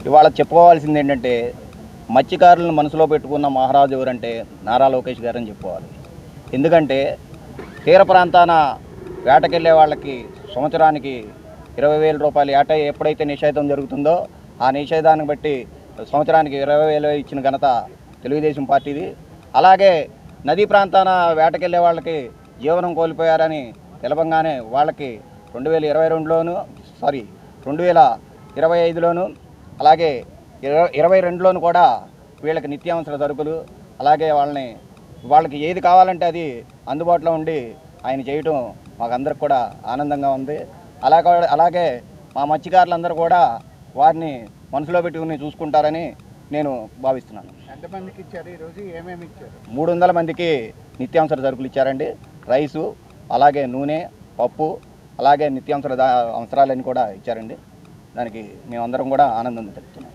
ఇవాళ చెప్పుకోవాల్సింది ఏంటంటే మత్స్యకారులను మనసులో పెట్టుకున్న మహారాజు ఎవరంటే నారా లోకేష్ గారని చెప్పుకోవాలి. ఎందుకంటే తీర ప్రాంతాన వేటకెళ్ళే వాళ్ళకి సంవత్సరానికి 20,000 రూపాయలు ఏట ఎప్పుడైతే నిషేధం జరుగుతుందో ఆ నిషేధాన్ని బట్టి సంవత్సరానికి 20,000 ఇచ్చిన ఘనత తెలుగుదేశం పార్టీది. అలాగే నదీ ప్రాంతాన వేటకెళ్ళే వాళ్ళకి జీవనం కోల్పోయారని తెలపంగానే వాళ్ళకి 2022లోను 2025లోను అలాగే 22లోను కూడా వీళ్ళకి నిత్యావసర సరుకులు అలాగే వాళ్ళకి ఏది కావాలంటే అది అందుబాటులో ఉండి ఆయన చేయటం మాకందరికి కూడా ఆనందంగా ఉంది. అలాగే మా మత్స్యకారులందరూ కూడా వారిని మనసులో పెట్టుకుని చూసుకుంటారని నేను భావిస్తున్నాను. ఎంతమందికి ఇచ్చారు ఈరోజు, ఏమేమి ఇచ్చారు? 300 మందికి నిత్యావసర సరుకులు ఇచ్చారండి. రైసు అలాగే నూనె, పప్పు అలాగే నిత్యావసర అవసరాలన్నీ కూడా ఇచ్చారండి. దానికి మేమందరం కూడా ఆనందం తెలుపుతున్నాం.